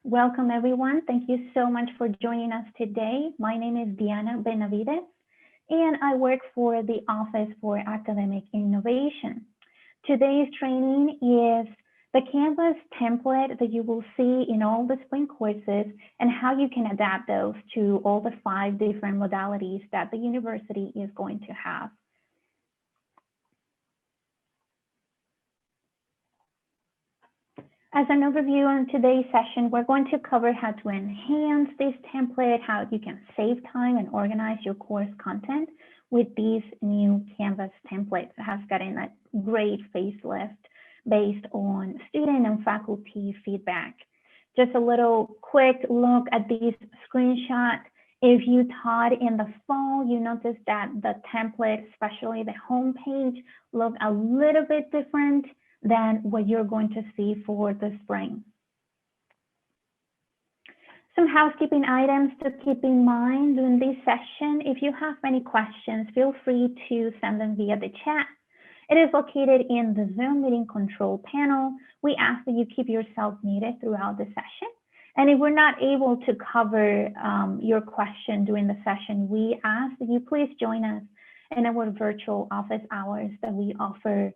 Welcome, everyone. Thank you so much for joining us today. My name is Diana Benavides, and I work for the Office for Academic Innovation. Today's training is the Canvas template that you will see in all the spring courses and how you can adapt those to all the 5 different modalities that the university is going to have. As an overview on today's session, we're going to cover how to enhance this template, how you can save time and organize your course content with these new Canvas templates. It has gotten a great facelift based on student and faculty feedback. Just a little quick look at these screenshots. If you taught in the fall, you notice that the template, especially the homepage, look a little bit different than what you're going to see for the spring. Some housekeeping items to keep in mind during this session. If you have any questions, feel free to send them via the chat. It is located in the Zoom meeting control panel. We ask that you keep yourself muted throughout the session. And if we're not able to cover your question during the session, we ask that you please join us in our virtual office hours that we offer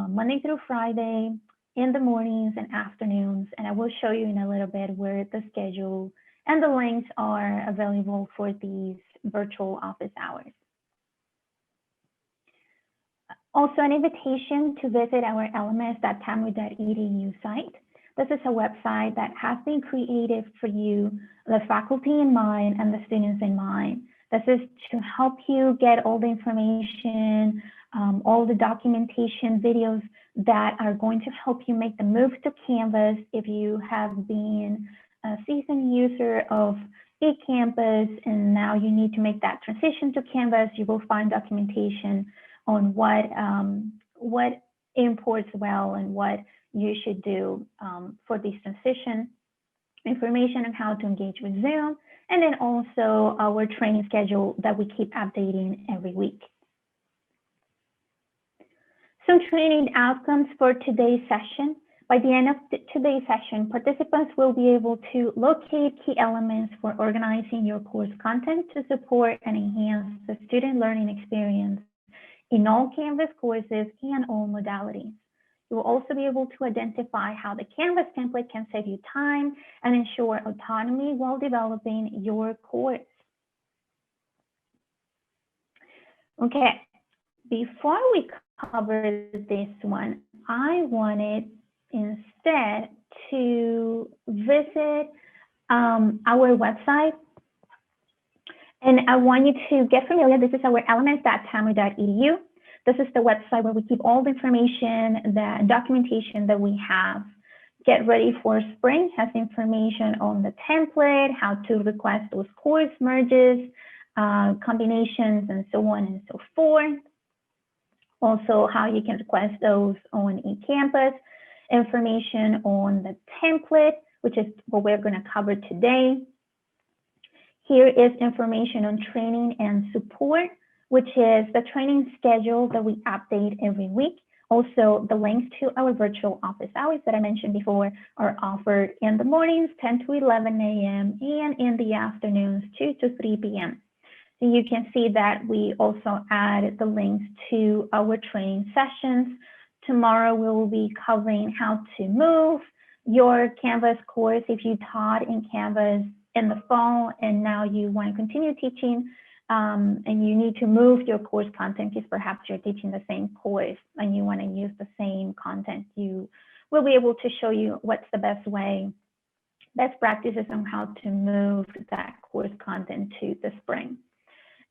Monday through Friday in the mornings and afternoons. And I will show you in a little bit where the schedule and the links are available for these virtual office hours. Also, an invitation to visit our LMS.TAMU.EDU site. This is a website that has been created for you, the faculty in mind and the students in mind. This is to help you get all the information, all the documentation videos that are going to help you make the move to Canvas. If you have been a seasoned user of eCampus and now you need to make that transition to Canvas, you will find documentation on what imports well and what you should do for this transition, information on how to engage with Zoom, and then also our training schedule that we keep updating every week. Some training outcomes for today's session. By the end of today's session, participants will be able to locate key elements for organizing your course content to support and enhance the student learning experience in all Canvas courses and all modalities. You will also be able to identify how the Canvas template can save you time and ensure autonomy while developing your course. Okay, before we cover this one, I wanted instead to visit our website. And I want you to get familiar. This is our LMS.TAMU.EDU. This is the website where we keep all the information, the documentation that we have. Get ready for spring has information on the template, how to request those course merges, combinations, and so on and so forth. Also, how you can request those on eCampus, information on the template, which is what we're going to cover today. Here is information on training and support, which is the training schedule that we update every week. Also, the links to our virtual office hours that I mentioned before are offered in the mornings, 10 to 11 a.m., and in the afternoons, 2 to 3 p.m. So you can see that we also add the links to our training sessions. Tomorrow, we will be covering how to move your Canvas course if you taught in Canvas in the fall and now you want to continue teaching and you need to move your course content because perhaps you're teaching the same course and you want to use the same content. You will be able to show you what's the best way, best practices on how to move that course content to the spring.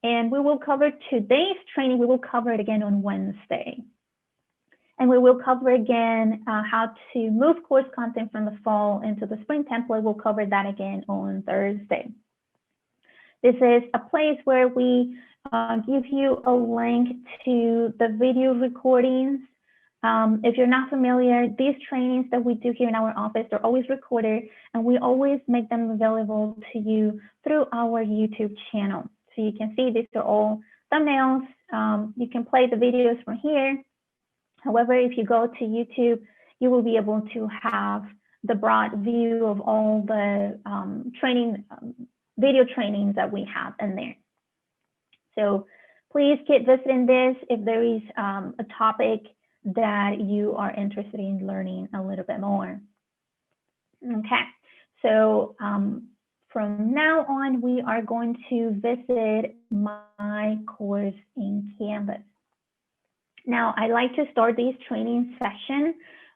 And we will cover today's training. We will cover it again on Wednesday. And we will cover again how to move course content from the fall into the spring template. We'll cover that again on Thursday. This is a place where we give you a link to the video recordings. If you're not familiar, these trainings that we do here in our office are always recorded, and we always make them available to you through our YouTube channel. So you can see these are all thumbnails. You can play the videos from here. However, if you go to YouTube, you will be able to have the broad view of all the video trainings that we have in there. So please keep visiting this if there is a topic that you are interested in learning a little bit more. Okay, so from now on, we are going to visit my course in Canvas. Now, I like to start this training session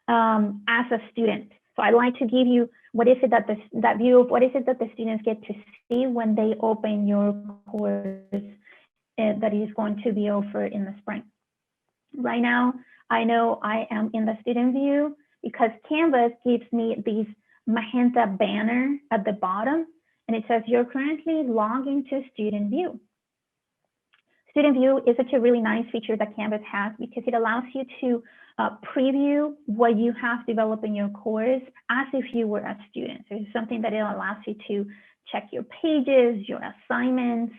as a student. So I like to give you what is it that that view of what is it that the students get to see when they open your course that is going to be offered in the spring. Right now, I know I am in the student view because Canvas gives me these magenta banner at the bottom, and it says you're currently logged into student view. Student view is such a really nice feature that Canvas has because it allows you to preview what you have developed in your course as if you were a student. So it's something that it allows you to check your pages, your assignments.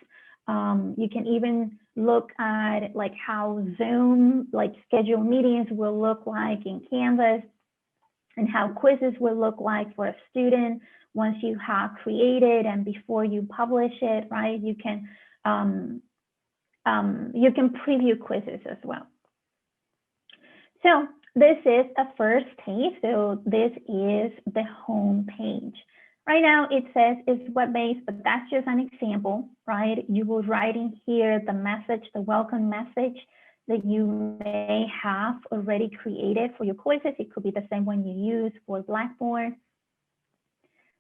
You can even look at like how Zoom, like scheduled meetings will look like in Canvas, and how quizzes will look like for a student once you have created and before you publish it, right? You can preview quizzes as well. So this is a first page. So this is the home page. Right now it says it's web-based, but that's just an example, right? You will write in here the message, the welcome message that you may have already created for your courses. It could be the same one you use for Blackboard.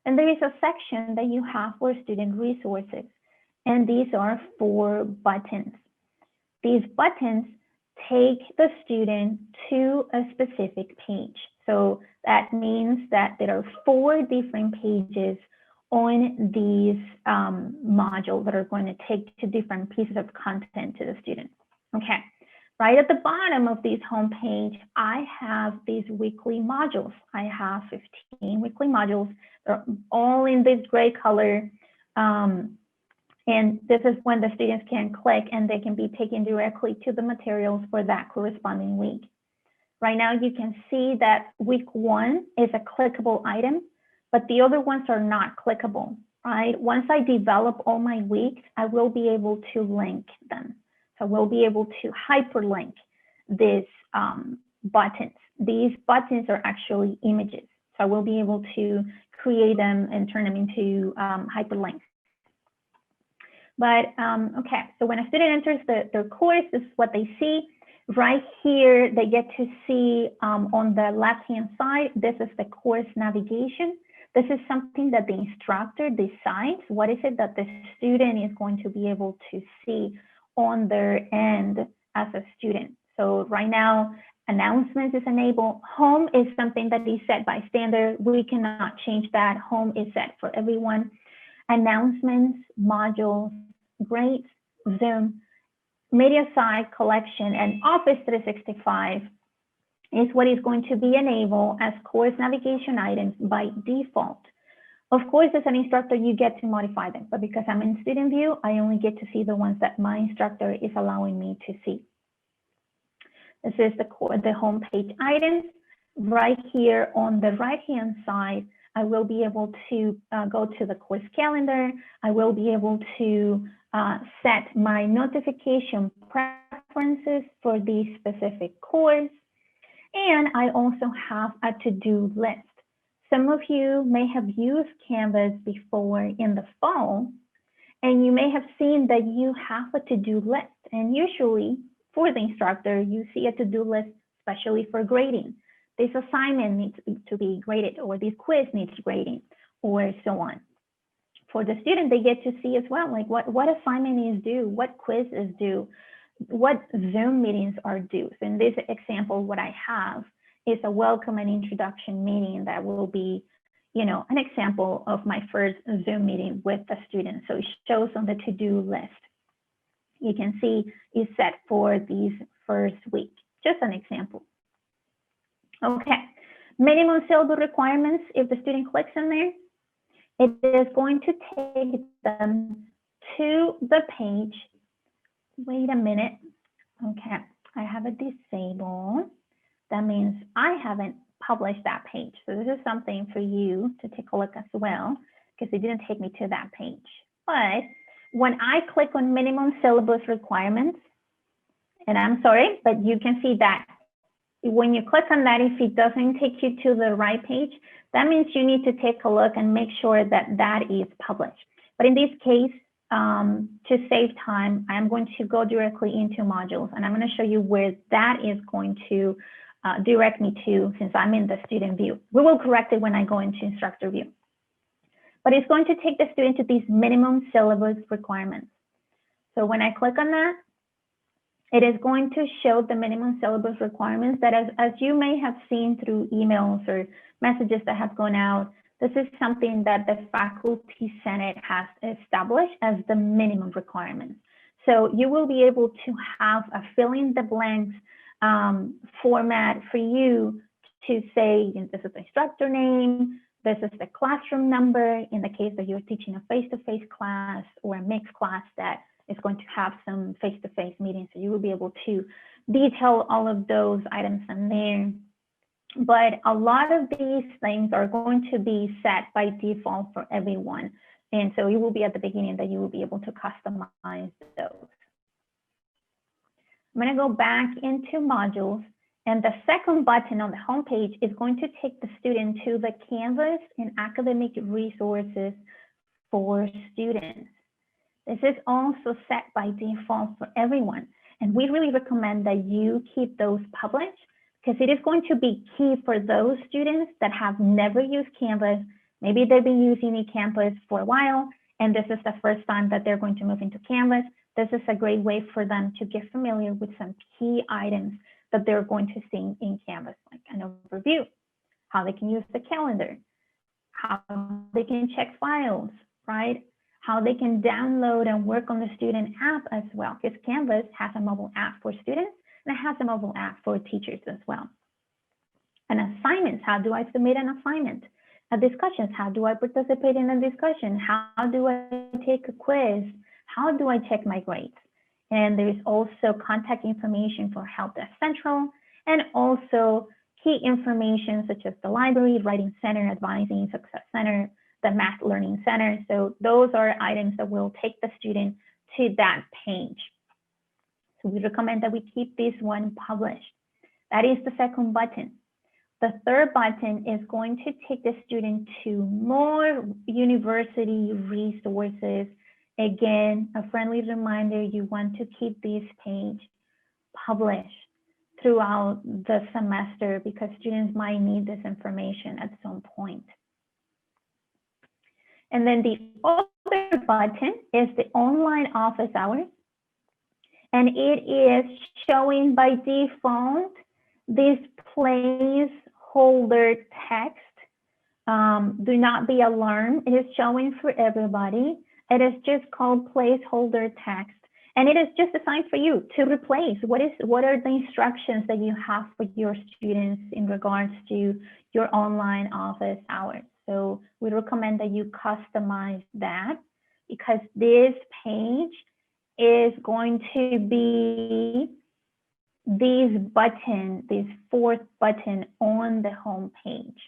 And there is a section that you have for student resources. And these are 4 buttons. These buttons take the student to a specific page. So that means that there are 4 different pages on these modules that are going to take to different pieces of content to the student. Okay, right at the bottom of this home page, I have these weekly modules. I have 15 weekly modules. They're all in this gray color. And this is when the students can click and they can be taken directly to the materials for that corresponding week. Right now, you can see that week 1 is a clickable item, but the other ones are not clickable, right? Once I develop all my weeks, I will be able to link them. So we'll be able to hyperlink these buttons. These buttons are actually images. So we'll be able to create them and turn them into hyperlinks. But okay, so when a student enters their course, this is what they see. Right here, they get to see on the left-hand side, this is the course navigation. This is something that the instructor decides. What is it that the student is going to be able to see on their end as a student? So right now, announcements is enabled. Home is something that is set by standard. We cannot change that. Home is set for everyone. Announcements, modules, grades, Zoom, media site collection, and Office 365 is what is going to be enabled as course navigation items by default. Of course, as an instructor, you get to modify them, but because I'm in student view, I only get to see the ones that my instructor is allowing me to see. This is the home page items. Right here on the right-hand side, I will be able to go to the course calendar. I will be able to set my notification preferences for this specific course. And I also have a to-do list. Some of you may have used Canvas before in the fall, and you may have seen that you have a to-do list. And usually for the instructor, you see a to-do list, especially for grading. This assignment needs to be graded, or this quiz needs grading, or so on. For the student, they get to see as well, like what assignment is due, what quiz is due, what Zoom meetings are due. So in this example, what I have is a welcome and introduction meeting that will be, you know, an example of my first Zoom meeting with the student. So it shows on the to-do list. You can see it's set for this first week, just an example. Okay, minimum syllabus requirements. If the student clicks in there, it is going to take them to the page. Wait a minute. Okay, I have it disabled. That means I haven't publish that page. So this is something for you to take a look as well, because it didn't take me to that page. But when I click on minimum syllabus requirements, and I'm sorry, but you can see that when you click on that, if it doesn't take you to the right page, that means you need to take a look and make sure that that is published. But in this case, to save time, I'm going to go directly into modules, and I'm going to show you where that is going to direct me to, since I'm in the student view. We will correct it when I go into instructor view. But it's going to take the student to these minimum syllabus requirements. So when I click on that, it is going to show the minimum syllabus requirements that as you may have seen through emails or messages that have gone out, this is something that the Faculty Senate has established as the minimum requirements. So you will be able to have a fill in the blanks format for you to say, this is the instructor name, this is the classroom number, in the case that you're teaching a face-to-face class or a mixed class that is going to have some face-to-face meetings. So you will be able to detail all of those items in there. But a lot of these things are going to be set by default for everyone. And so it will be at the beginning that you will be able to customize those. I'm going to go back into modules, and the second button on the home page is going to take the student to the Canvas and academic resources for students. This is also set by default for everyone. And we really recommend that you keep those published, because it is going to be key for those students that have never used Canvas. Maybe they've been using eCampus for a while, and this is the first time that they're going to move into Canvas. This is a great way for them to get familiar with some key items that they're going to see in Canvas, like an overview, how they can use the calendar, how they can check files, right? How they can download and work on the student app as well, because Canvas has a mobile app for students and it has a mobile app for teachers as well. And assignments, how do I submit an assignment? Discussions, how do I participate in a discussion? How do I take a quiz? How do I check my grades? And there's also contact information for Help Desk Central, and also key information such as the library, Writing Center, Advising, Success Center, the Math Learning Center. So those are items that will take the student to that page. So we recommend that we keep this one published. That is the second button. The third button is going to take the student to more university resources. Again, a friendly reminder, you want to keep this page published throughout the semester because students might need this information at some point. And then the other button is the online office hours. And it is showing by default this placeholder text. Do not be alarmed. It is showing for everybody. It is just called placeholder text. And it is just designed for you to replace what are the instructions that you have for your students in regards to your online office hours. So we recommend that you customize that, because this page is going to be this button, this fourth button on the home page.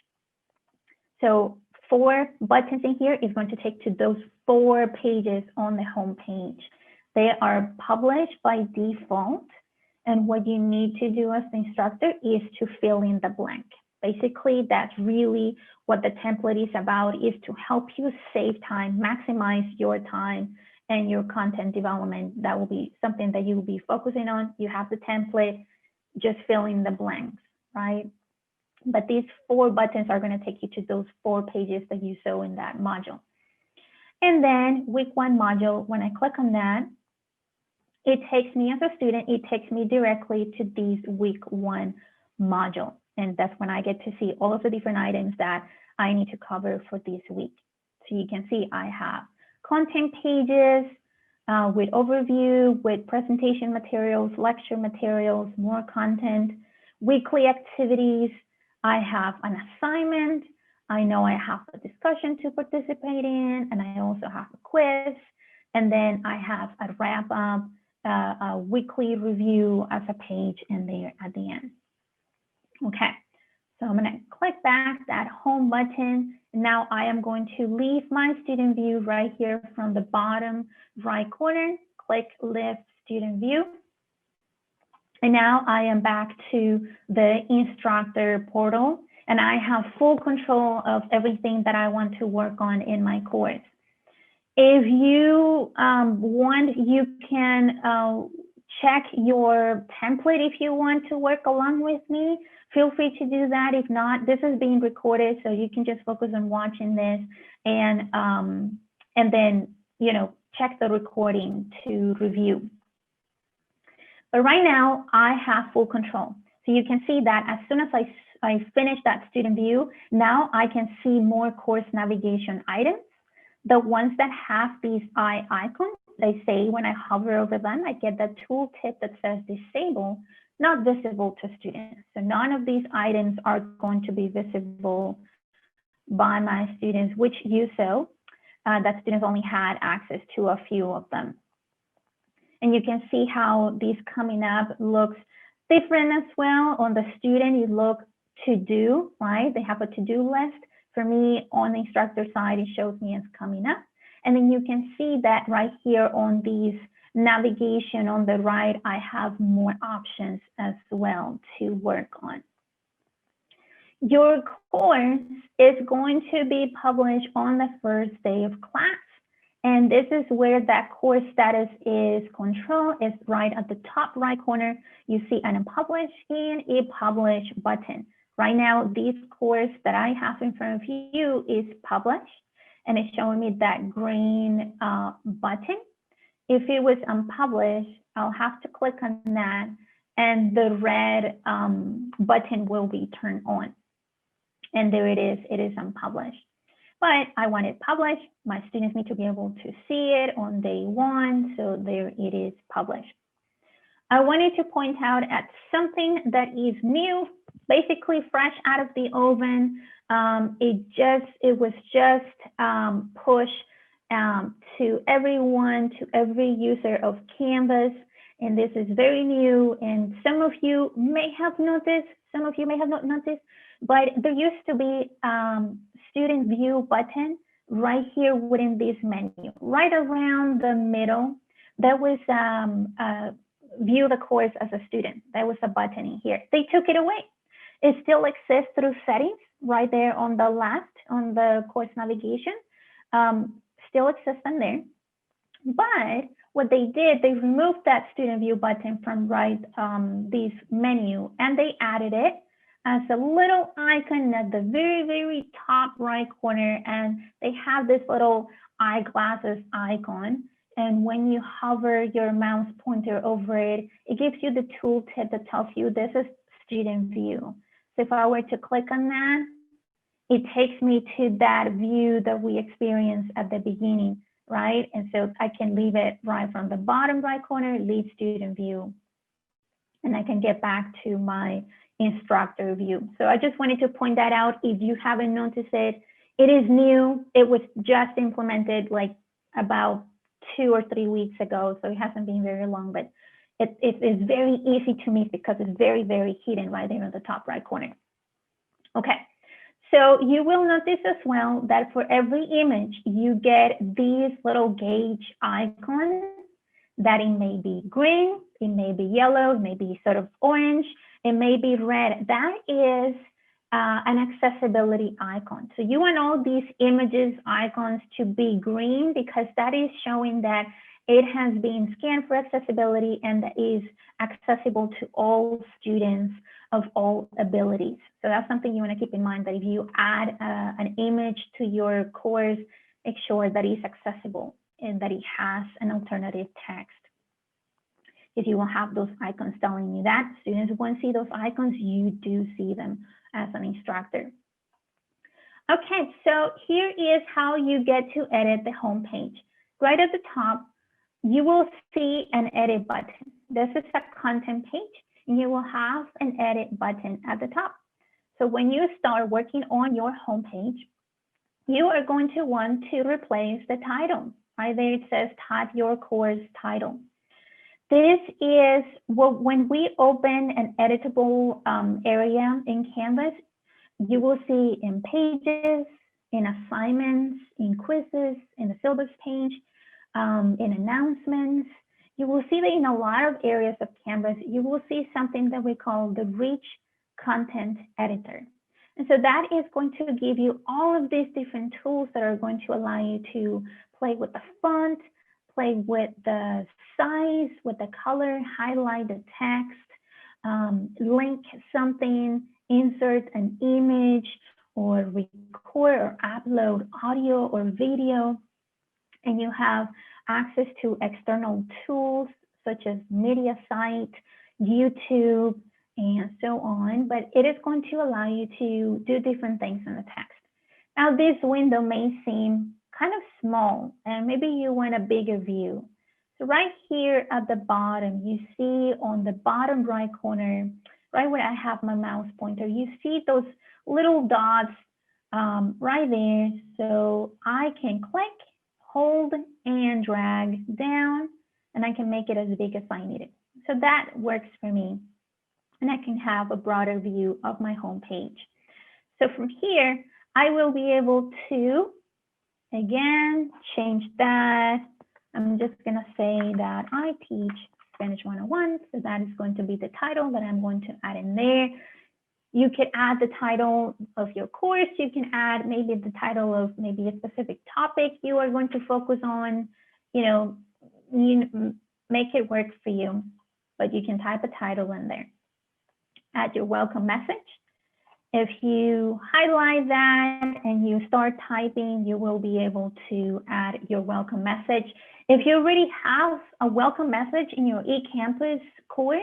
So 4 buttons in here is going to take to those 4 pages on the home page. They are published by default, and what you need to do as the instructor is to fill in the blank. Basically, that's really what the template is about, is to help you save time, maximize your time and your content development. That will be something that you will be focusing on. You have the template, just fill in the blanks, right? But these 4 buttons are going to take you to those 4 pages that you saw in that module. And then week 1 module, when I click on that, it takes me as a student, it takes me directly to this week 1 module. And that's when I get to see all of the different items that I need to cover for this week. So you can see I have content pages with overview, with presentation materials, lecture materials, more content, weekly activities. I have an assignment. I know I have a discussion to participate in, and I also have a quiz. And then I have a wrap up, a weekly review as a page in there at the end. Okay, So I'm going to click back that home button. Now I am going to leave my student view right here from the bottom right corner, click lift student view. And now I am back to the instructor portal, and I have full control of everything that I want to work on in my course. If you want, you can check your template if you want to work along with me. Feel free to do that. If not, this is being recorded, so you can just focus on watching this and then, you know, check the recording to review. But right now, I have full control. So you can see that as soon as I finish that student view, now I can see more course navigation items. The ones that have these eye icons, they say when I hover over them, I get the tooltip that says disable, not visible to students. So none of these items are going to be visible by my students, which you saw that students only had access to a few of them. And you can see how these coming up looks different as well. On the student, you look to do, right? They have a to-do list. For me, on the instructor side, it shows me as coming up. And then you can see that right here on these navigation on the right, I have more options as well to work on. Your course is going to be published on the first day of class. And this is where that course status is control is right at the top right corner. You see an unpublished and a publish button. Right now, this course that I have in front of you is published, and it's showing me that green button. If it was unpublished, I'll have to click on that, and the red button will be turned on. And there it is unpublished. But I want it published. My students need to be able to see it on day one, so there it is published. I wanted to point out at something that is new, basically fresh out of the oven. It was just pushed to everyone, to every user of Canvas, and this is very new. And some of you may have noticed, some of you may have not noticed, but there used to be student view button right here within this menu, right around the middle. There was view the course as a student. There was a button in here. They took it away. It still exists through settings right there on the left on the course navigation. Still exists in there. But what they did, they removed that student view button from right this menu, and they added it as a little icon at the very, very top right corner. And they have this little eyeglasses icon. And when you hover your mouse pointer over it, it gives you the tooltip that tells you this is student view. So if I were to click on that, it takes me to that view that we experienced at the beginning, right? And so I can leave it right from the bottom right corner, leave student view, and I can get back to my instructor view. So I just wanted to point that out. If you haven't noticed it, it is new. It was just implemented like about 2 or 3 weeks ago, so it hasn't been very long, but it is very easy to miss because it's very, very hidden right there in the top right corner. Okay, so you will notice as well that for every image, you get these little gauge icons that it may be green, it may be yellow, it may be sort of orange, it may be red. That is an accessibility icon. So you want all these images icons to be green because that is showing that it has been scanned for accessibility and that is accessible to all students of all abilities. So that's something you want to keep in mind, that if you add an image to your course, make sure that it's accessible and that it has an alternative text. If you will have those icons telling you that, students won't see those icons, you do see them as an instructor. Okay, so here is how you get to edit the home page. Right at the top, you will see an edit button. This is a content page, and you will have an edit button at the top. So when you start working on your home page, you are going to want to replace the title. Right there it says type your course title. This is when we open an editable area in Canvas, You will see in pages, in assignments, in quizzes, in the syllabus page, in announcements. You will see that in a lot of areas of Canvas, you will see something that we call the Rich Content Editor. And so that is going to give you all of these different tools that are going to allow you to play with the font, play with the size, with the color, highlight the text, link something, insert an image, or record or upload audio or video. And you have access to external tools such as MediaSite, YouTube, and so on, but it is going to allow you to do different things in the text. Now, this window may seem kind of small, and maybe you want a bigger view. So right here at the bottom, you see on the bottom right corner, right where I have my mouse pointer, you see those little dots right there. So I can click, hold, and drag down, and I can make it as big as I need it. So that works for me. And I can have a broader view of my home page. So from here, I will be able to, again, change that. I'm just going to say that I teach Spanish 101. So that is going to be the title that I'm going to add in there. You could add the title of your course. You can add maybe the title of maybe a specific topic you are going to focus on. You make it work for you, but you can type a title in there. Add your welcome message. If you highlight that and you start typing, you will be able to add your welcome message. If you already have a welcome message in your eCampus course,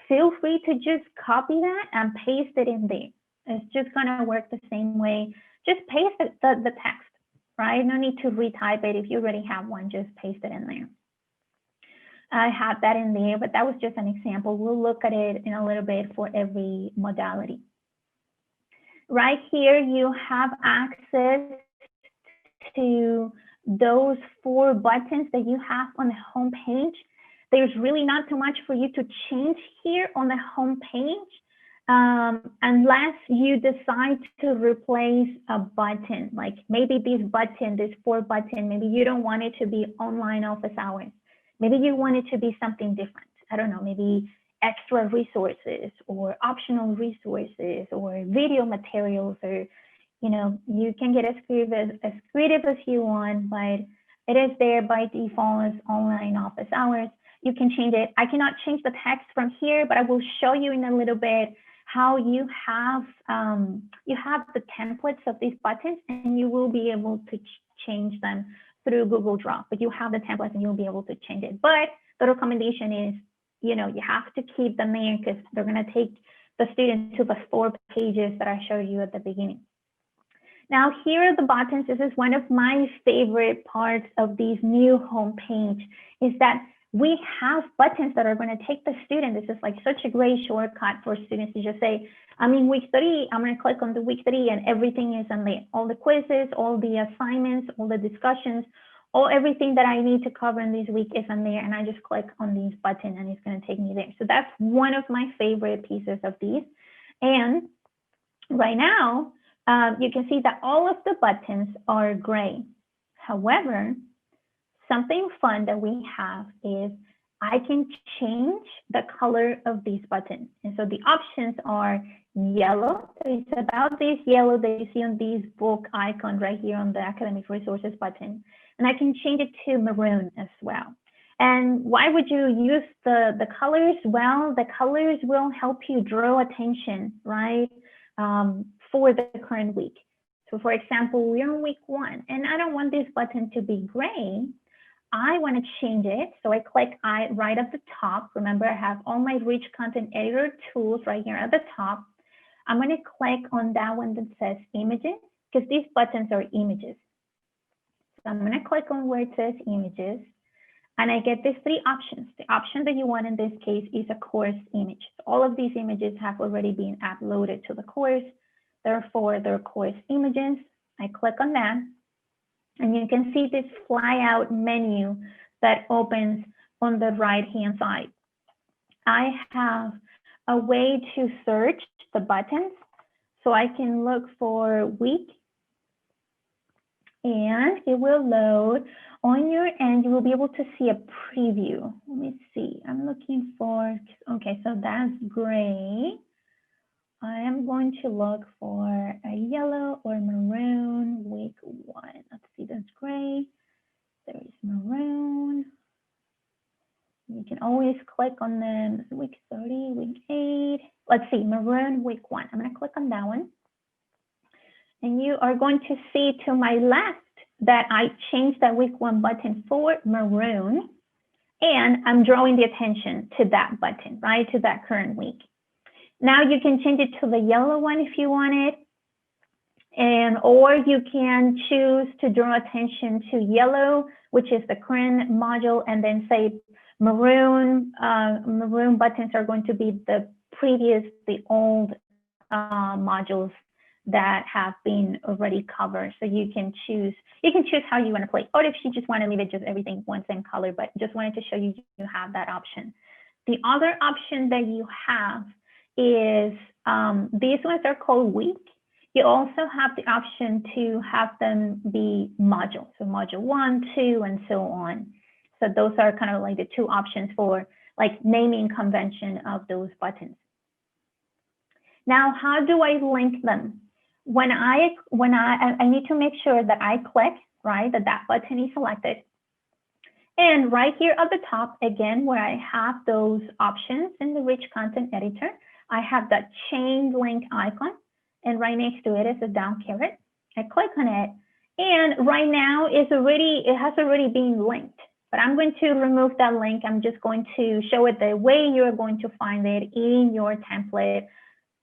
feel free to just copy that and paste it in there. It's just gonna work the same way. Just paste the text, right? No need to retype it. If you already have one, just paste it in there. I have that in there, but that was just an example. We'll look at it in a little bit for every modality. Right here, you have access to those 4 buttons that you have on the home page. There's really not too much for you to change here on the home page, unless you decide to replace a button. Like maybe this button, this 4 button, maybe you don't want it to be online office hours. Maybe you want it to be something different. I don't know, maybe extra resources or optional resources or video materials, or, you can get as creative as you want, but it is there by default as online office hours. You can change it. I cannot change the text from here, but I will show you in a little bit how you have the templates of these buttons, and you will be able to change them through Google Drive, but you have the templates and you'll be able to change it. But the recommendation is, you have to keep them there because they're going to take the student to the 4 pages that I showed you at the beginning. Now, here are the buttons. This is one of my favorite parts of this new home page, is that we have buttons that are going to take the student. This is like such a great shortcut for students to just say, I'm in week 3, I'm going to click on the week 3 and everything is on there. All the quizzes, all the assignments, all the discussions, everything that I need to cover in this week is on there. And I just click on this button and it's going to take me there. So that's one of my favorite pieces of these. And right now, you can see that all of the buttons are gray. However, something fun that we have is I can change the color of these buttons. And so the options are yellow. It's about this yellow that you see on this book icon right here on the academic resources button. And I can change it to maroon as well. And why would you use the colors? Well, the colors will help you draw attention, right, for the current week. So for example, we're in week 1 and I don't want this button to be gray. I want to change it. So I click right at the top. Remember, I have all my rich content editor tools right here at the top. I'm going to click on that one that says images, because these buttons are images. So I'm going to click on where it says images, and I get these 3 options. The option that you want in this case is a course image. All of these images have already been uploaded to the course. Therefore, they're course images. I click on that. And you can see this flyout menu that opens on the right-hand side. I have a way to search the buttons. So I can look for week, and it will load. On your end, you will be able to see a preview. Let me see. I'm looking for, okay, so that's gray. I am going to look for a yellow or maroon week 1. Let's see, that's gray. There is maroon. You can always click on them. Week 30, week 8. Let's see, maroon week 1. I'm going to click on that one. And you are going to see to my left that I changed that week 1 button for maroon. And I'm drawing the attention to that button, right, to that current week. Now you can change it to the yellow one if you want it. And or you can choose to draw attention to yellow, which is the current module, and then say maroon. Maroon buttons are going to be the old modules that have been already covered. So you can choose how you want to play. Or if you just want to leave it just everything one same color, but just wanted to show you have that option. The other option that you have is these ones are called week. You also have the option to have them be modules, so module 1, 2, and so on. So those are kind of like the two options for like naming convention of those buttons. Now, how do I link them? When I need to make sure that I click, right, that button is selected. And right here at the top, again, where I have those options in the rich content editor, I have that chain link icon, and right next to it is a down caret. I click on it, and right now it has already been linked. But I'm going to remove that link. I'm just going to show it the way you're going to find it in your template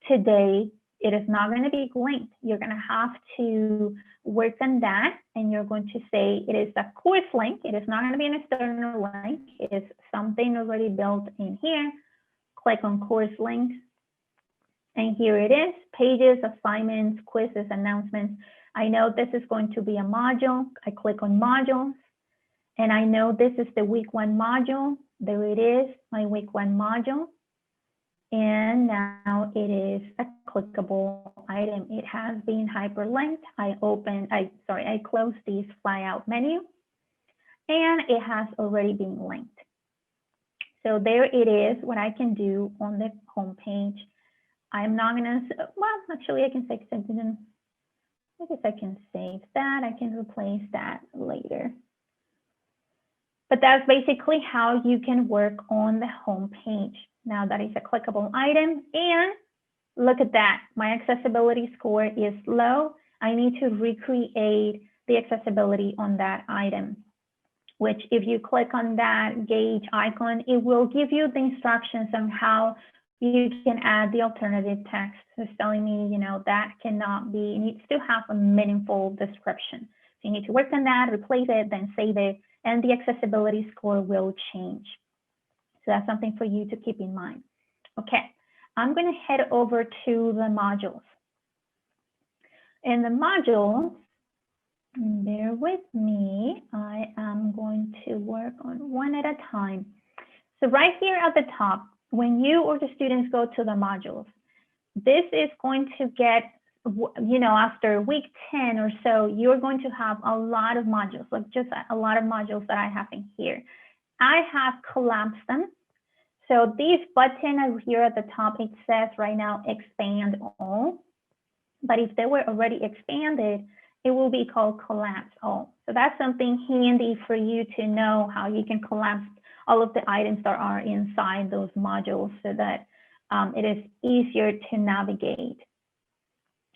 today. It is not going to be linked. You're going to have to work on that, and you're going to say it is a course link. It is not going to be an external link. It is something already built in here. Click on course links. And here it is, pages, assignments, quizzes, announcements. I know this is going to be a module. I click on modules, and I know this is the week 1 module. There it is, my week 1 module. And now it is a clickable item. It has been hyperlinked. I closed this flyout menu, and it has already been linked. So there it is, what I can do on the home page. I'm not gonna, well, actually I can say something. I guess I can save that. I can replace that later. But that's basically how you can work on the home page. Now that is a clickable item, and look at that. My accessibility score is low. I need to recreate the accessibility on that item, which if you click on that gauge icon, it will give you the instructions on how you can add the alternative text. It's telling me, you know, that cannot be, it needs to have a meaningful description. So you need to work on that, replace it, then save it, and the accessibility score will change. So that's something for you to keep in mind. Okay, I'm going to head over to the modules. In the modules, bear with me, I am going to work on one at a time. So right here at the top, when you or the students go to the modules, this is going to get, you know, after week 10 or so, you're going to have a lot of modules, like just a lot of modules that I have in here. I have collapsed them. So this button over here at the top, it says right now, expand all. But if they were already expanded, it will be called collapse all. So that's something handy for you to know how you can collapse all of the items that are inside those modules so that it is easier to navigate.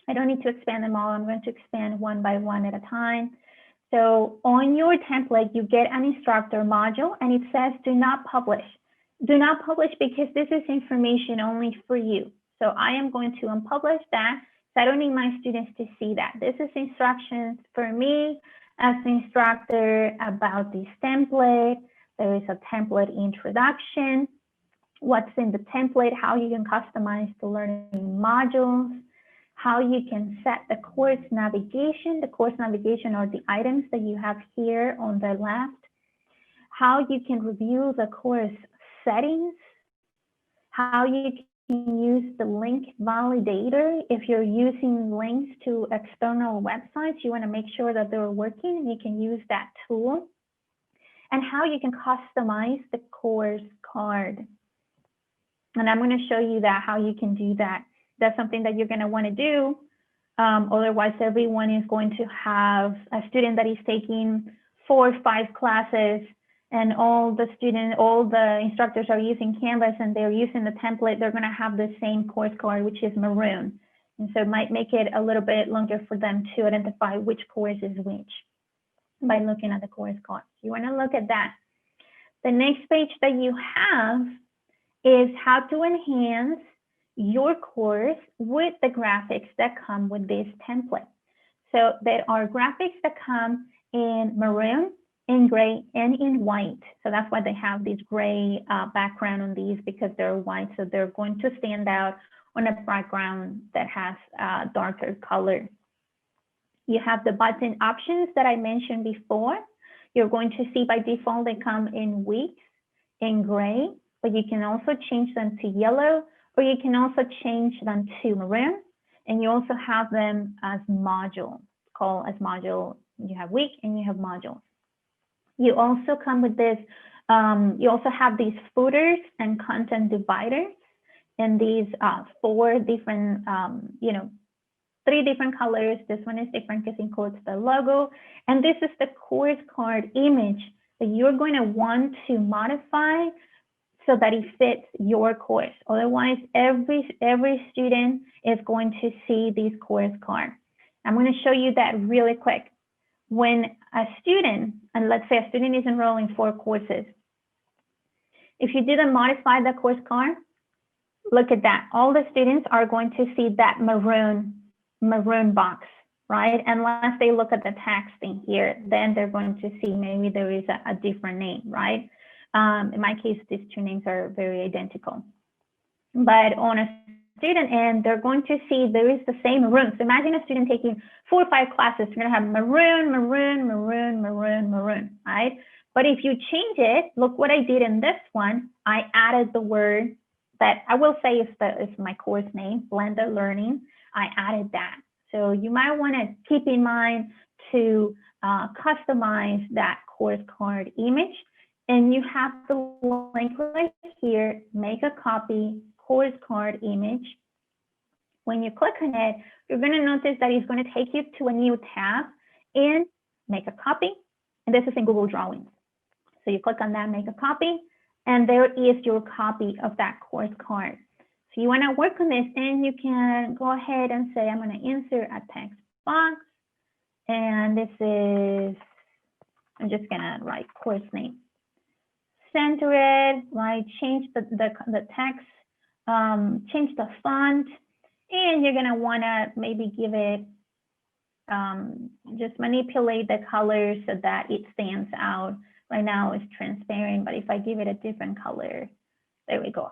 I don't need to expand them all. I'm going to expand one by one at a time. So on your template, you get an instructor module, and it says do not publish. Do not publish because this is information only for you. So I am going to unpublish that. So I don't need my students to see that. This is instructions for me as the instructor about this template. There is a template introduction, what's in the template, how you can customize the learning modules, how you can set the course navigation. The course navigation are the items that you have here on the left, how you can review the course settings, how you can use the link validator. If you're using links to external websites, you want to make sure that they're working. You can use that tool. And how you can customize the course card. And I'm going to show you that, how you can do that. That's something that you're going to want to do. Otherwise, everyone is going to have a student that is taking 4 or 5 classes, and all the instructors are using Canvas and they're using the template. They're going to have the same course card, which is maroon. And so it might make it a little bit longer for them to identify which course is which by looking at the course card. You want to look at that. The next page that you have is how to enhance your course with the graphics that come with this template. So there are graphics that come in maroon, in gray, and in white. So that's why they have this gray background on these, because they're white. So they're going to stand out on a background that has a darker color. You have the button options that I mentioned before. You're going to see by default they come in weeks, in gray, but you can also change them to yellow, or you can also change them to maroon. And you also have them as module, called as module. You have week and you have modules. You also come with this, you also have these footers and content dividers, and these 4 different, 3 different colors. This one is different because it includes the logo. And this is the course card image that you're going to want to modify so that it fits your course. Otherwise, every student is going to see this course card. I'm going to show you that really quick. When a student, and let's say a student is enrolling 4 courses, if you didn't modify the course card, look at that. All the students are going to see that maroon box, right? Unless they look at the text in here, then they're going to see maybe there is a different name, right? In my case, these 2 names are very identical. But on a student end, they're going to see there is the same maroon. So imagine a student taking 4 or 5 classes. You're going to have maroon, maroon, maroon, maroon, maroon, right? But if you change it, look what I did in this one. I added the word that I will say is my course name, Blended Learning. I added that. So you might want to keep in mind to customize that course card image. And you have the link right here, make a copy, course card image. When you click on it, you're going to notice that it's going to take you to a new tab and make a copy. And this is in Google Drawings. So you click on that, make a copy, and there is your copy of that course card. So you want to work on this, and you can go ahead and say, I'm going to insert a text box. And this is, I'm just going to write course name. Center it, right? Change the text, change the font, and you're gonna wanna maybe give it, just manipulate the color so that it stands out. Right now it's transparent, but if I give it a different color, there we go.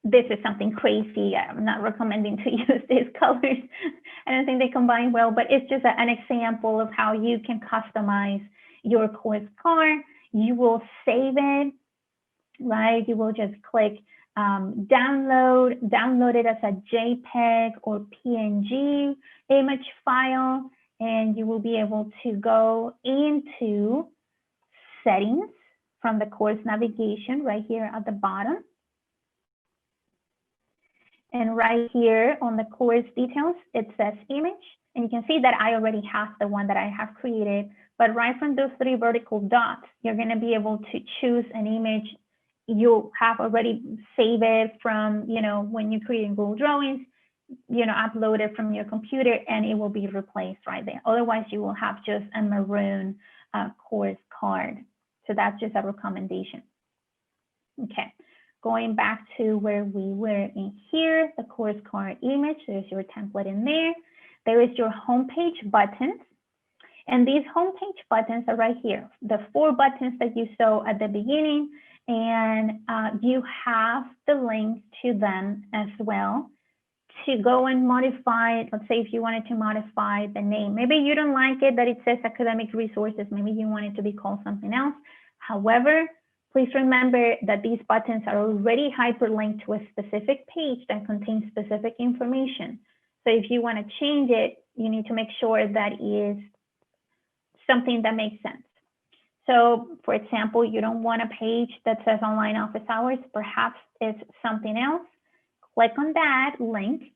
This is something crazy. I'm not recommending to use these colors. I don't think they combine well, but it's just an example of how you can customize your course card. You will save it, right? You will just click download it as a JPEG or PNG image file, and you will be able to go into settings from the course navigation right here at the bottom. And right here on the course details, it says image, and you can see that I already have the one that I have created. But right from those 3 vertical dots, you're going to be able to choose an image you have already saved it from, when you create Google Drawings, upload it from your computer, and it will be replaced right there. Otherwise, you will have just a maroon course card. So that's just a recommendation. Okay, going back to where we were in here, the course card image, there's your template in there. There is your homepage buttons. And these homepage buttons are right here, the 4 buttons that you saw at the beginning, and you have the link to them as well to go and modify. Let's say if you wanted to modify the name, maybe you don't like it that it says academic resources, maybe you want it to be called something else. However, Please remember that these buttons are already hyperlinked to a specific page that contains specific information. So if you want to change it, you need to make sure that is something that makes sense. So for example, you don't want a page that says online office hours, perhaps it's something else. Click on that link,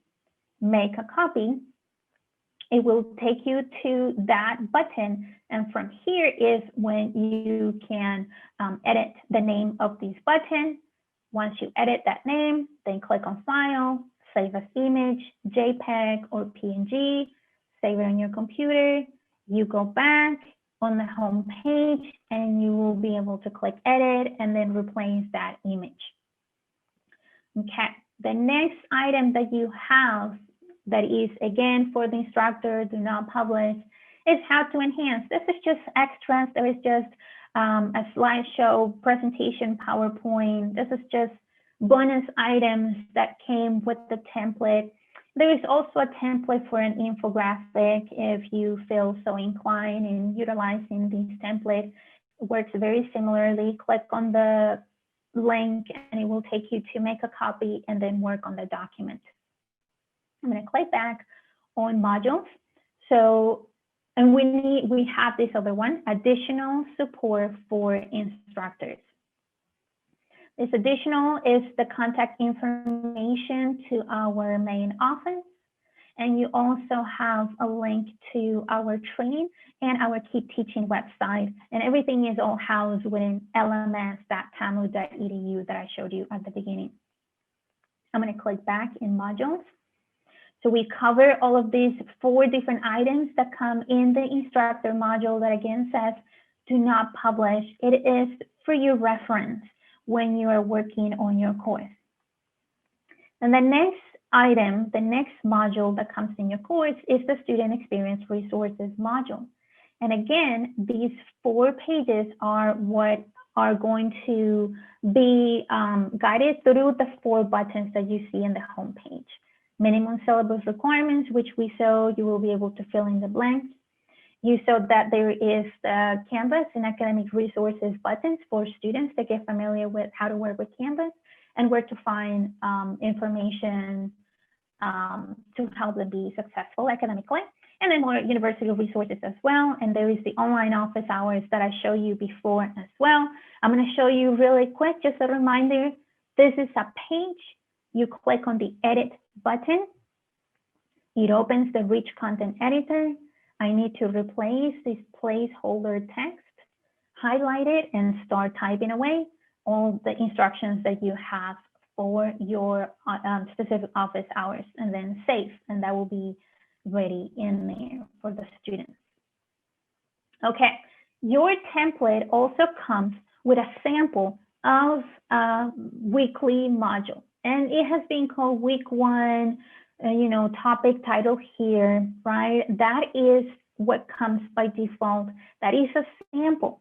make a copy. It will take you to that button. And from here is when you can edit the name of this button. Once you edit that name, then click on File, Save as Image, JPEG or PNG, save it on your computer. You go back on the home page and you will be able to click Edit and then replace that image. Okay, the next item that you have that is, again, for the instructor, do not publish, is how to enhance. This is just extras. There is just a slideshow, presentation, PowerPoint. This is just bonus items that came with the template. There is also a template for an infographic if you feel so inclined in utilizing this template. It works very similarly. Click on the link and it will take you to make a copy and then work on the document. I'm going to click back on modules. So, and we have this other one, additional support for instructors. This additional is the contact information to our main office. And you also have a link to our training and our Keep Teaching website. And everything is all housed within LMS.TAMU.EDU that I showed you at the beginning. I'm going to click back in modules. So we cover all of these 4 different items that come in the instructor module that again says, do not publish. It is for your reference when you are working on your course. And the next item, the next module that comes in your course is the Student Experience Resources module. And again, these 4 pages are what are going to be guided through the 4 buttons that you see in the home page. Minimum syllabus requirements, which we saw you will be able to fill in the blanks. You saw that there is the Canvas and academic resources buttons for students to get familiar with how to work with Canvas and where to find information to help them be successful academically. And then more university resources as well. And there is the online office hours that I showed you before as well. I'm going to show you really quick, just a reminder, this is a page. You click on the edit button. It opens the rich content editor. I need to replace this placeholder text, highlight it and start typing away all the instructions that you have for your specific office hours and then save, and that will be ready in there for the students. Okay, your template also comes with a sample of a weekly module, and it has been called week 1, topic title here, right? That is what comes by default. That is a sample.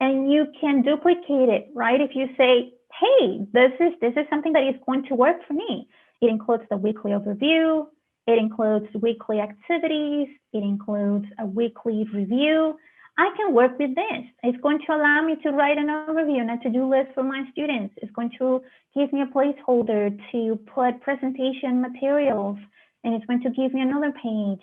And you can duplicate it, right? If you say, hey, this is something that is going to work for me. It includes the weekly overview. It includes weekly activities. It includes a weekly review. I can work with this. It's going to allow me to write an overview and a to-do list for my students. It's going to give me a placeholder to put presentation materials, and it's going to give me another page.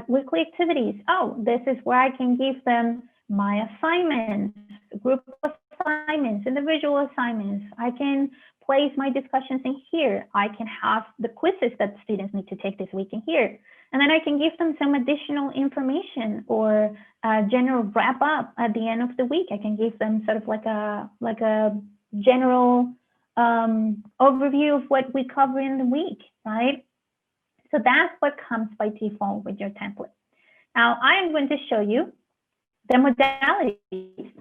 Weekly activities. Oh, this is where I can give them my assignments, group assignments, individual assignments. I can place my discussions in here. I can have the quizzes that students need to take this week in here. And then I can give them some additional information or a general wrap up at the end of the week. I can give them sort of like a general overview of what we cover in the week, right? So that's what comes by default with your template. Now I am going to show you the modalities.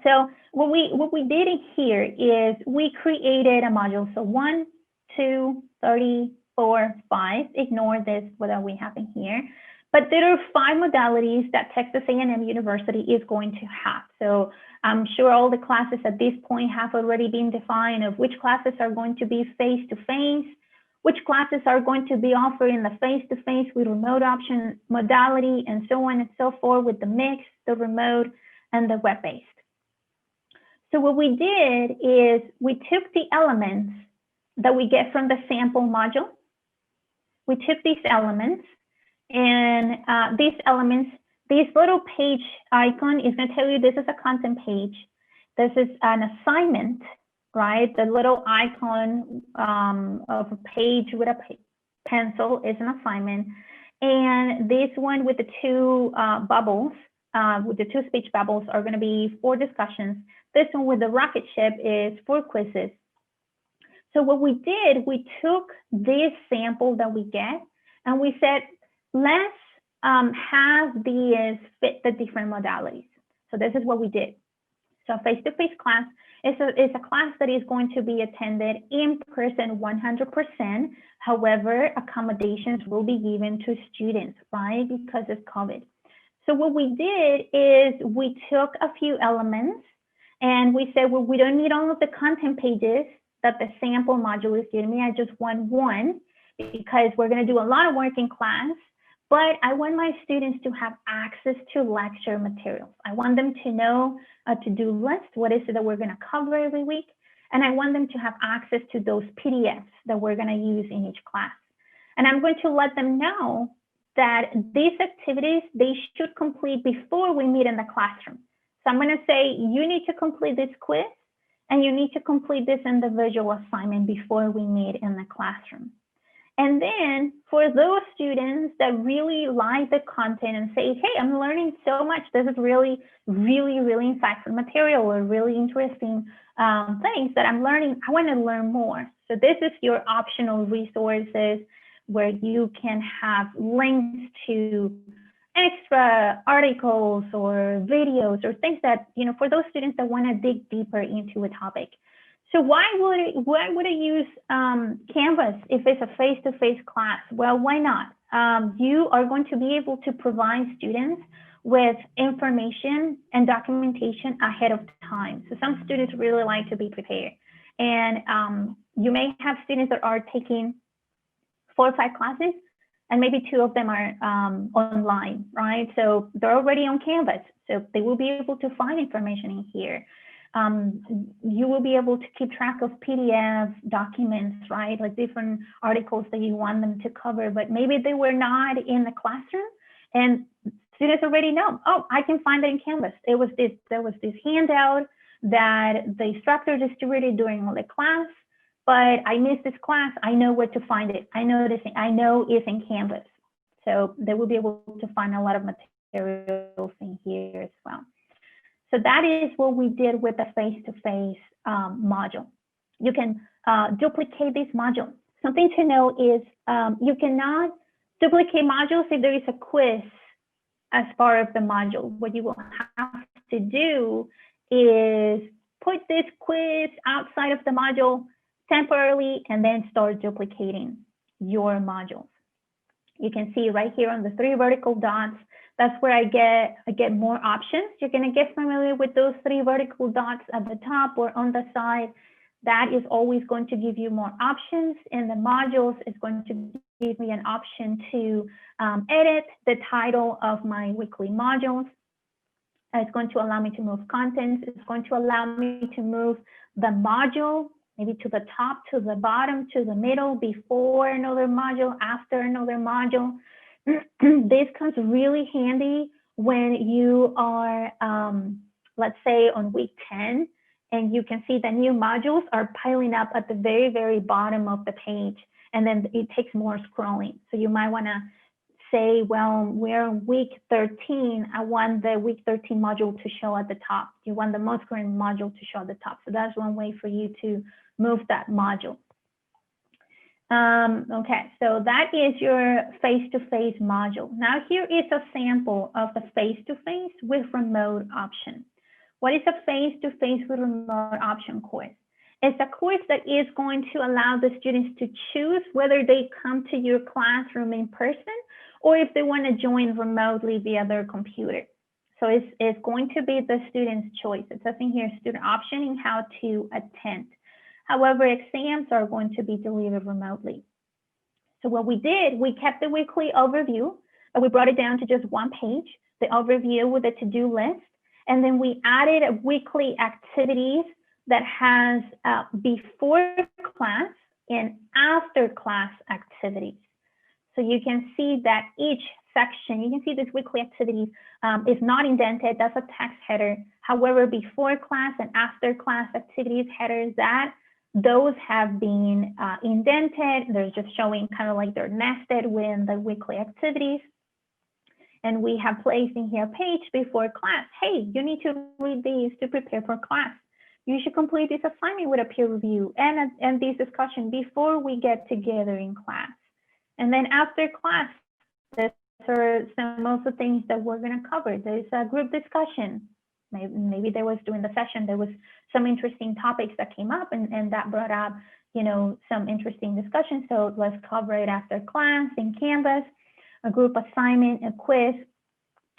So what we did in here is we created a module. So 1, 2, 3, 4, 5. Ignore this what we have in here. But there are 5 modalities that Texas A&M University is going to have. So I'm sure all the classes at this point have already been defined of which classes are going to be face-to-face, which classes are going to be offered in the face-to-face with remote option modality, and so on and so forth with the mix, the remote, and the web-based. So what we did is we took the elements that we get from the sample module. We took these elements, and these elements, this little page icon is going to tell you this is a content page. This is an assignment, right? The little icon of a page with a pencil is an assignment. And this one with the two bubbles, with the two speech bubbles, are going to be for discussions. This one with the rocket ship is for quizzes. So what we did, we took this sample that we get and we said, let's have these fit the different modalities. So this is what we did. So face-to-face class is a class that is going to be attended in person 100%. However, accommodations will be given to students, right? Because of COVID. So what we did is we took a few elements and we said, well, we don't need all of the content pages that the sample module is giving me. I just want one because we're going to do a lot of work in class, but I want my students to have access to lecture materials. I want them to know a to-do list, what is it that we're going to cover every week, and I want them to have access to those PDFs that we're going to use in each class. And I'm going to let them know that these activities, they should complete before we meet in the classroom. So I'm going to say, you need to complete this quiz, and you need to complete this individual assignment before we meet in the classroom. And then for those students that really like the content and say, hey, I'm learning so much, this is really, really, really insightful material or really interesting things that I'm learning, I want to learn more. So this is your optional resources where you can have links to extra articles or videos or things that, you know, for those students that want to dig deeper into a topic. So why would I use Canvas if it's a face-to-face class? Well, why not? You are going to be able to provide students with information and documentation ahead of time. So some students really like to be prepared. And you may have students that are taking 4 or 5 classes, and maybe 2 of them are online, right? So they're already on Canvas, so they will be able to find information in here. You will be able to keep track of PDFs, documents, right? Like different articles that you want them to cover, but maybe they were not in the classroom, and students already know, oh, I can find it in Canvas. There was this handout that the instructor distributed during the class, but I missed this class. I know where to find it. I know it's in Canvas. So they will be able to find a lot of materials in here as well. So that is what we did with the face-to-face module. You can duplicate this module. Something to know is you cannot duplicate modules if there is a quiz as part of the module. What you will have to do is put this quiz outside of the module temporarily and then start duplicating your modules. You can see right here on the 3 vertical dots, that's where I get more options. You're going to get familiar with those 3 vertical dots at the top or on the side. That is always going to give you more options. In the modules, it's going to give me an option to edit the title of my weekly modules. It's going to allow me to move contents. It's going to allow me to move the module, maybe to the top, to the bottom, to the middle, before another module, after another module. This comes really handy when you are, let's say, on week 10, and you can see the new modules are piling up at the very, very bottom of the page, and then it takes more scrolling. So you might want to say, well, we're on week 13. I want the week 13 module to show at the top. You want the most current module to show at the top. So that's one way for you to move that module. Okay, so that is your face-to-face module. Now here is a sample of the face-to-face with remote option. What is a face-to-face with remote option course? It's a course that is going to allow the students to choose whether they come to your classroom in person or if they want to join remotely via their computer. So it's going to be the student's choice. It says in here, student option in how to attend. However, exams are going to be delivered remotely. So what we did, we kept the weekly overview, but we brought it down to just 1 page, the overview with a to-do list. And then we added weekly activities that has before class and after class activities. So you can see that each section, you can see this weekly activities is not indented. That's a text header. However, before class and after class activities headers, those have been indented. They're just showing kind of like they're nested within the weekly activities. And we have placed in here page before class. Hey, you need to read these to prepare for class. You should complete this assignment with a peer review and this discussion before we get together in class. And then after class, these are some of the things that we're going to cover. There's a group discussion. Maybe there was during the session, there was some interesting topics that came up and that brought up, you know, some interesting discussion. So let's cover it after class in Canvas, a group assignment, a quiz,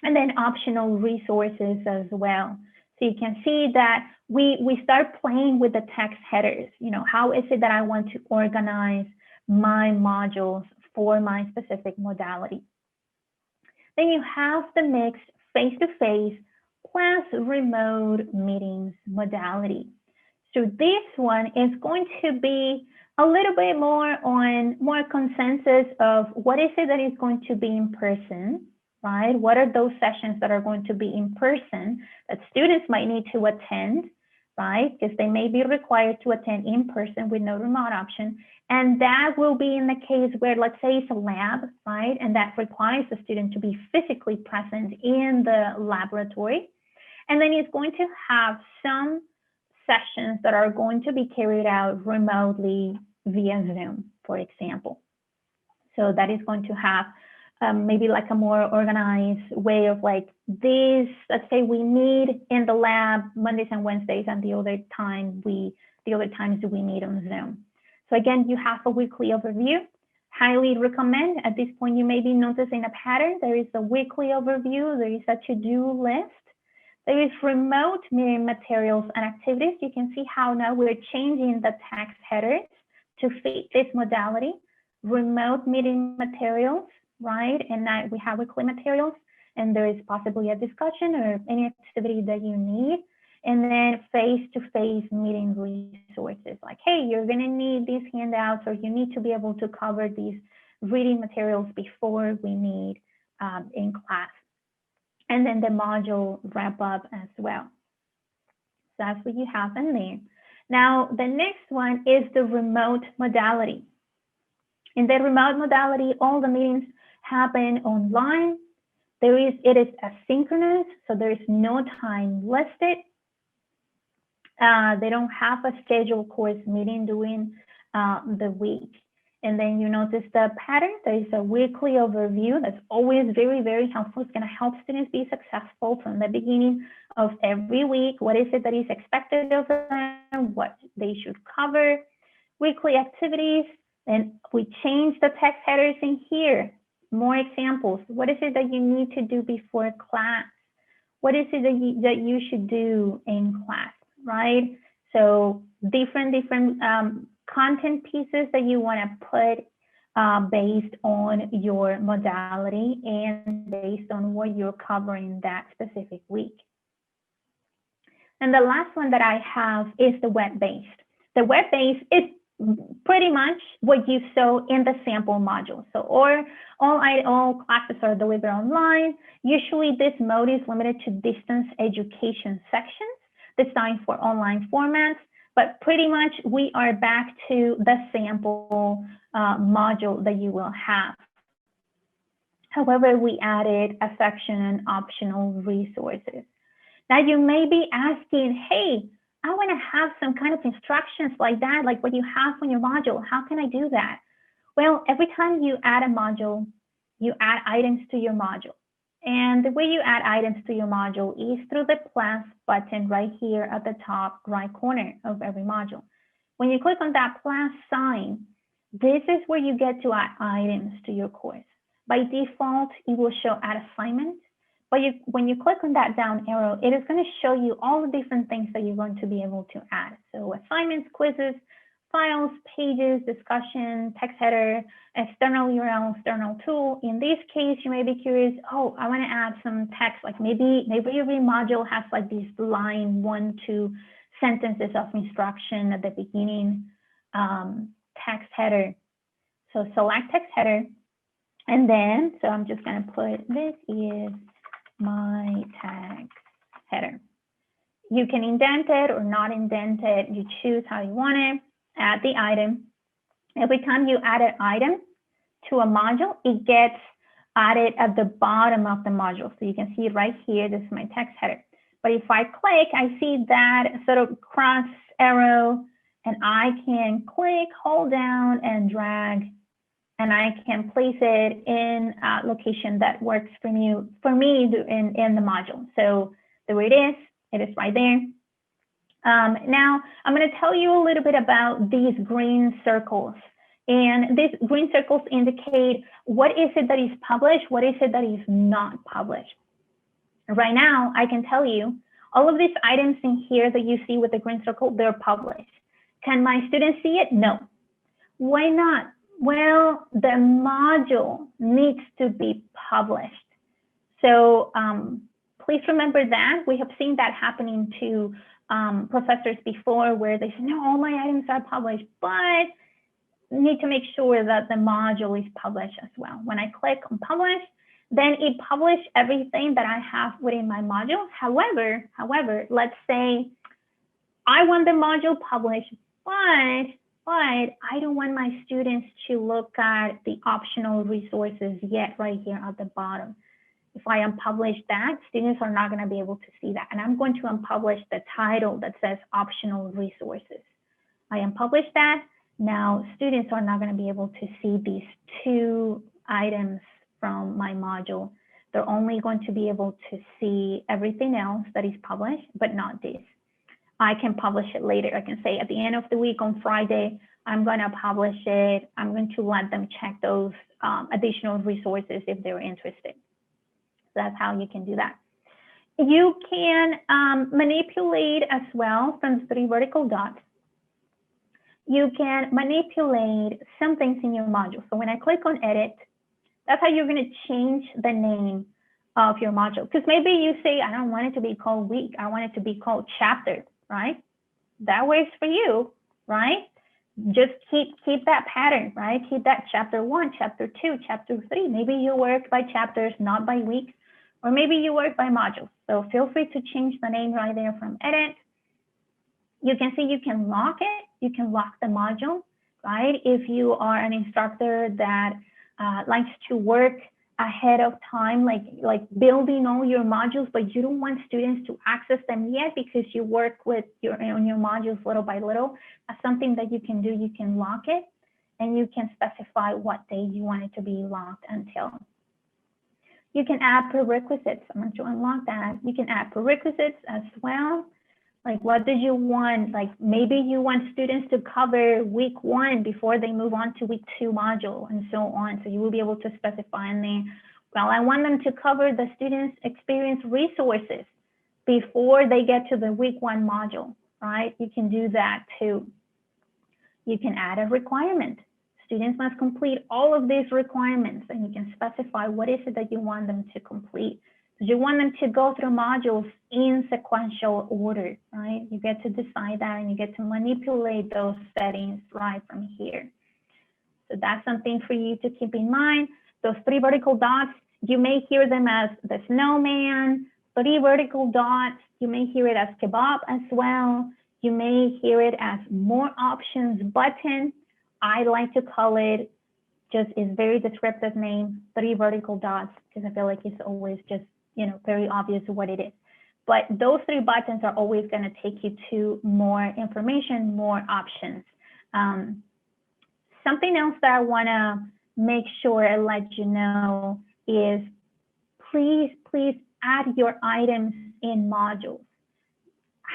and then optional resources as well. So you can see that we start playing with the text headers. You know, how is it that I want to organize my modules for my specific modality? Then you have the mixed face-to-face plus remote meetings modality. So this one is going to be a little bit more on more consensus of what is it that is going to be in person, right? What are those sessions that are going to be in person that students might need to attend, right? Because they may be required to attend in person with no remote option. And that will be in the case where, let's say it's a lab, right? And that requires the student to be physically present in the laboratory. And then it's going to have some sessions that are going to be carried out remotely via Zoom, for example. So that is going to have maybe like a more organized way of like this, let's say we meet in the lab Mondays and Wednesdays, and the other times we meet on Zoom. So again, you have a weekly overview. Highly recommend. At this point, you may be noticing a pattern. There is a weekly overview. There is a to-do list. There is remote meeting materials and activities. You can see how now we're changing the text headers to fit this modality. Remote meeting materials, right? And now we have weekly materials, and there is possibly a discussion or any activity that you need. And then face-to-face meeting resources, like, hey, you're gonna need these handouts, or you need to be able to cover these reading materials before we meet in class. And then the module wrap up as well. So that's what you have in there. Now, the next one is the remote modality. In the remote modality, all the meetings happen online. It is asynchronous, so there is no time listed. They don't have a scheduled course meeting during the week. And then you notice the pattern. There is a weekly overview that's always very, very helpful. It's going to help students be successful from the beginning of every week. What is it that is expected of them? What they should cover? Weekly activities. And we change the text headers in here. More examples. What is it that you need to do before class? What is it that you should do in class, right? So different content pieces that you want to put based on your modality and based on what you're covering that specific week. And the last one that I have is the web-based. The web-based is pretty much what you saw in the sample module. So all classes are delivered online. Usually this mode is limited to distance education sections designed for online formats. But pretty much we are back to the sample module that you will have. However, we added a section on optional resources. Now you may be asking, hey, I want to have some kind of instructions like that, like what you have on your module. How can I do that? Well, every time you add a module, you add items to your module. And the way you add items to your module is through the plus button right here at the top right corner of every module. When you click on that plus sign, this is where you get to add items to your course. By default, it will show add assignment. But when you click on that down arrow, it is going to show you all the different things that you're going to be able to add. So assignments, quizzes, files, pages, discussion, text header, external URL, external tool. In this case, you may be curious, oh, I want to add some text, like maybe every module has like these line 1, 2 sentences of instruction at the beginning, text header. So select text header, and then, so I'm just going to put, this is my text header. You can indent it or not indent it. You choose how you want it. Add the item. Every time you add an item to a module, it gets added at the bottom of the module. So you can see right here, this is my text header. But if I click, I see that sort of cross arrow, and I can click, hold down, and drag, and I can place it in a location that works for me in the module. So there it is right there. Now, I'm going to tell you a little bit about these green circles. And these green circles indicate what is it that is published, what is it that is not published. Right now, I can tell you all of these items in here that you see with the green circle, they're published. Can my students see it? No. Why not? Well, the module needs to be published. So please remember that. We have seen that happening to professors before, where they say, no, all my items are published, but need to make sure that the module is published as well. When I click on publish, then it published everything that I have within my module. However, let's say I want the module published, but I don't want my students to look at the optional resources yet right here at the bottom. If I unpublish that, students are not going to be able to see that. And I'm going to unpublish the title that says optional resources. I unpublish that. Now, students are not going to be able to see these 2 items from my module. They're only going to be able to see everything else that is published, but not this. I can publish it later. I can say at the end of the week on Friday, I'm going to publish it. I'm going to let them check those additional resources if they're interested. So that's how you can do that. You can manipulate as well from the 3 vertical dots. You can manipulate some things in your module. So when I click on edit, that's how you're going to change the name of your module. Because maybe you say, I don't want it to be called week. I want it to be called chapter, right? That works for you, right? Just keep that pattern, right? Keep that chapter 1, chapter 2, chapter 3. Maybe you work by chapters, not by weeks, or maybe you work by modules. So feel free to change the name right there from edit. You can see you can lock it. You can lock the module, right? If you are an instructor that likes to work ahead of time, like building all your modules, but you don't want students to access them yet because you work with on your modules little by little, that's something that you can do. You can lock it, and you can specify what day you want it to be locked until. You can add prerequisites. I'm going to unlock that. You can add prerequisites as well. Like, what did you want? Like, maybe you want students to cover week 1 before they move on to week 2 module, and so on. So you will be able to specify in there, well, I want them to cover the students' experience resources before they get to the week 1 module, right? You can do that too. You can add a requirement. Students must complete all of these requirements, and you can specify what is it that you want them to complete. You want them to go through modules in sequential order, right? You get to decide that, and you get to manipulate those settings right from here. So that's something for you to keep in mind. Those 3 vertical dots, you may hear them as the snowman. 3 vertical dots, you may hear it as kebab as well. You may hear it as more options button. I like to call it, just is very descriptive name, 3 vertical dots, because I feel like it's always just, you know, very obvious what it is. But those 3 buttons are always going to take you to more information, more options. Something else that I want to make sure I let you know is please add your items in modules.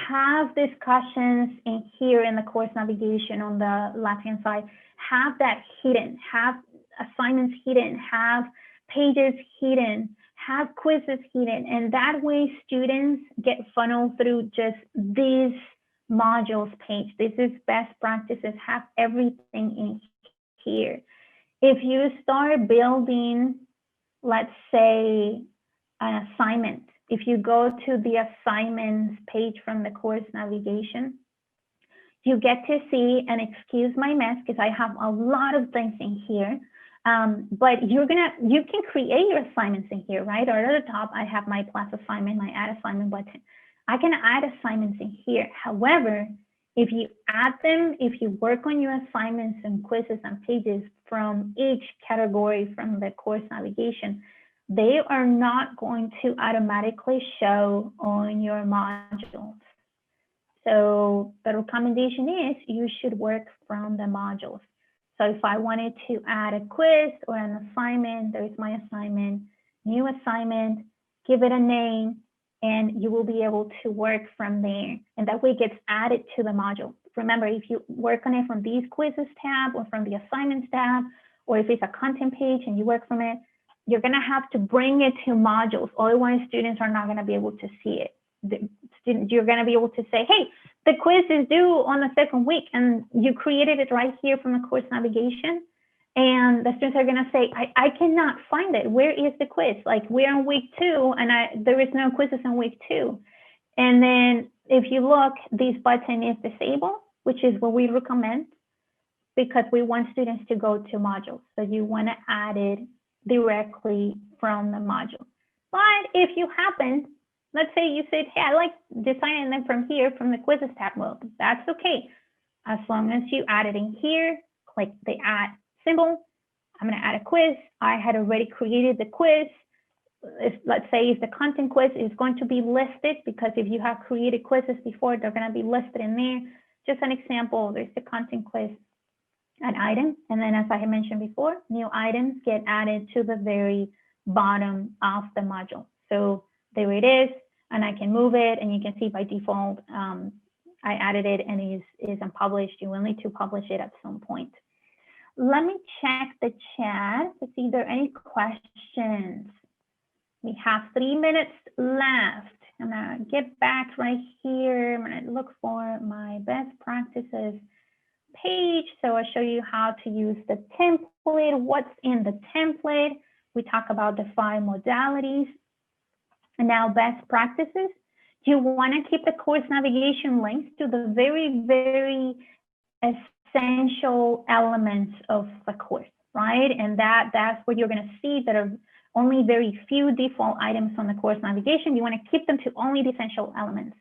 Have discussions in here in the course navigation on the left-hand side. Have that hidden, have assignments hidden, have pages hidden, have quizzes hidden, and that way students get funneled through just these modules page. This is best practices, have everything in here. If you start building, let's say, an assignment, if you go to the assignments page from the course navigation, you get to see, and excuse my mess because I have a lot of things in here, but you can create your assignments in here, right? Or at the top, I have my plus assignment, my add assignment button. I can add assignments in here. However, if you add them, if you work on your assignments and quizzes and pages from each category from the course navigation, they are not going to automatically show on your modules. So the recommendation is you should work from the modules. So if I wanted to add a quiz or an assignment, there's my assignment, new assignment, give it a name, and you will be able to work from there. And that way it gets added to the module. Remember, if you work on it from these quizzes tab or from the assignments tab, or if it's a content page and you work from it, you're gonna have to bring it to modules. Otherwise, students are not gonna be able to see it. You're going to be able to say, hey, the quiz is due on the second week, and you created it right here from the course navigation. And the students are going to say, I cannot find it. Where is the quiz? Like, we're on week 2, and there is no quizzes in week 2. And then if you look, this button is disabled, which is what we recommend because we want students to go to modules. So you want to add it directly from the module. But if you happen, let's say you said, hey, I like designing them from here, from the quizzes tab. Well, that's okay. As long as you add it in here, click the add symbol. I'm going to add a quiz. I had already created the quiz. Let's say if the content quiz is going to be listed, because if you have created quizzes before, they're going to be listed in there. Just an example, there's the content quiz, an item. And then as I had mentioned before, new items get added to the very bottom of the module. So there it is, and I can move it, and you can see by default, I added it and is unpublished. You will need to publish it at some point. Let me check the chat to see if there are any questions. We have 3 minutes left. I'm gonna get back right here. I'm gonna look for my best practices page. So I'll show you how to use the template, what's in the template. We talk about the 5 modalities. And now best practices, you want to keep the course navigation links to the very, very essential elements of the course, right? And that's what you're going to see that are only very few default items on the course navigation. You want to keep them to only the essential elements.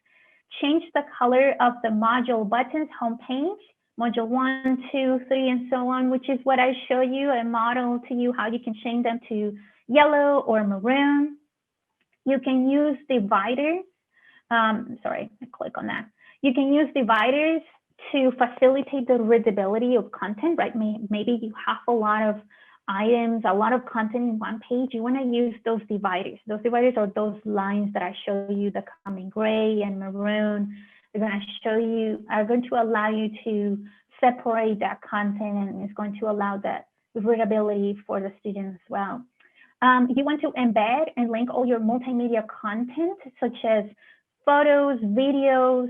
Change the color of the module buttons, homepage, module 1, 2, 3, and so on, which is what I show you, a model to you, how you can change them to yellow or maroon. You can use dividers. Sorry, I click on that. You can use dividers to facilitate the readability of content, right? Maybe you have a lot of items, a lot of content in one page. You want to use those dividers. Those dividers are those lines that I show you that come in gray and maroon. They're going to show you, are going to allow you to separate that content, and it's going to allow that readability for the student as well. You want to embed and link all your multimedia content, such as photos, videos,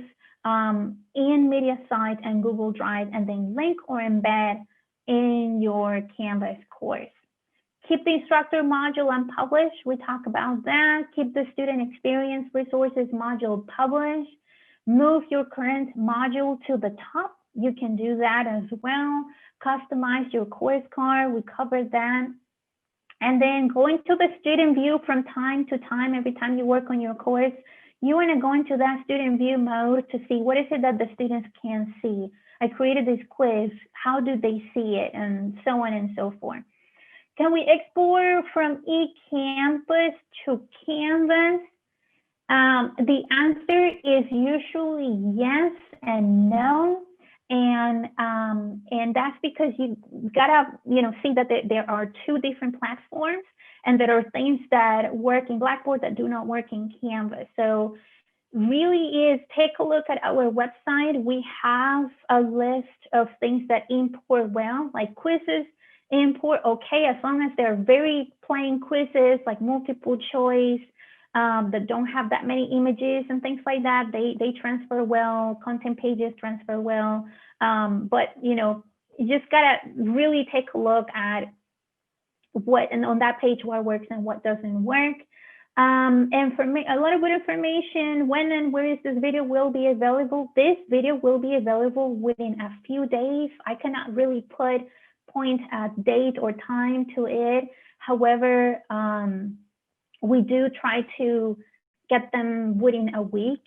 in media site and Google Drive, and then link or embed in your Canvas course. Keep the instructor module unpublished. We talk about that. Keep the student experience resources module published. Move your current module to the top. You can do that as well. Customize your course card. We covered that. And then go into the student view from time to time. Every time you work on your course, you want to go into that student view mode to see what is it that the students can see. I created this quiz. How do they see it? And so on and so forth. Can we export from eCampus to Canvas? The answer is usually yes and no. And that's because you gotta, see that there are 2 different platforms, and there are things that work in Blackboard that do not work in Canvas. So really is take a look at our website. We have a list of things that import well, like quizzes import okay, as long as they're very plain quizzes, like multiple choice, that don't have that many images and things like that, they transfer well. Content pages transfer well. But, you know, you just gotta really take a look at what, and on that page, what works and what doesn't work. And for me, a lot of good information. When and where is this video will be available? This video will be available within a few days. I cannot really point a date or time to it. However, we do try to get them within a week,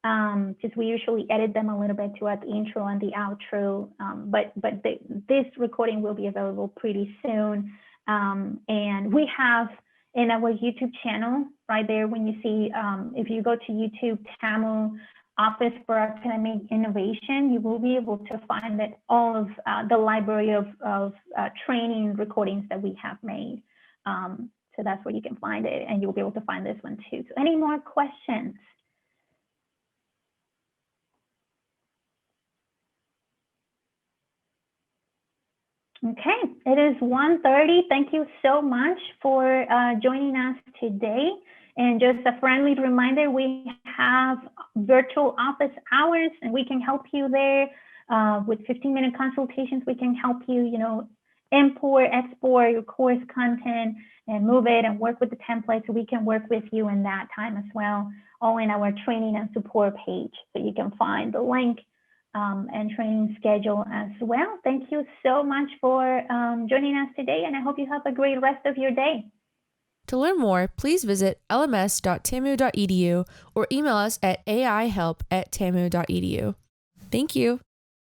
because we usually edit them a little bit to add the intro and the outro. But this recording will be available pretty soon. And we have in our YouTube channel right there, when you see, if you go to YouTube, TAMU Office for Academic Innovation, you will be able to find that all of the library of training recordings that we have made. So that's where you can find it, and you'll be able to find this one too. So any more questions? Okay, it is 1:30. Thank you so much for joining us today. And just a friendly reminder, we have virtual office hours, and we can help you there with 15-minute consultations. We can help you, you know, import, export your course content and move it and work with the template. So we can work with you in that time as well, all in our training and support page. So you can find the link and training schedule as well. Thank you so much for joining us today, and I hope you have a great rest of your day. To learn more, please visit LMS.TAMU.EDU or email us at aihelp@tamu.edu. Thank you.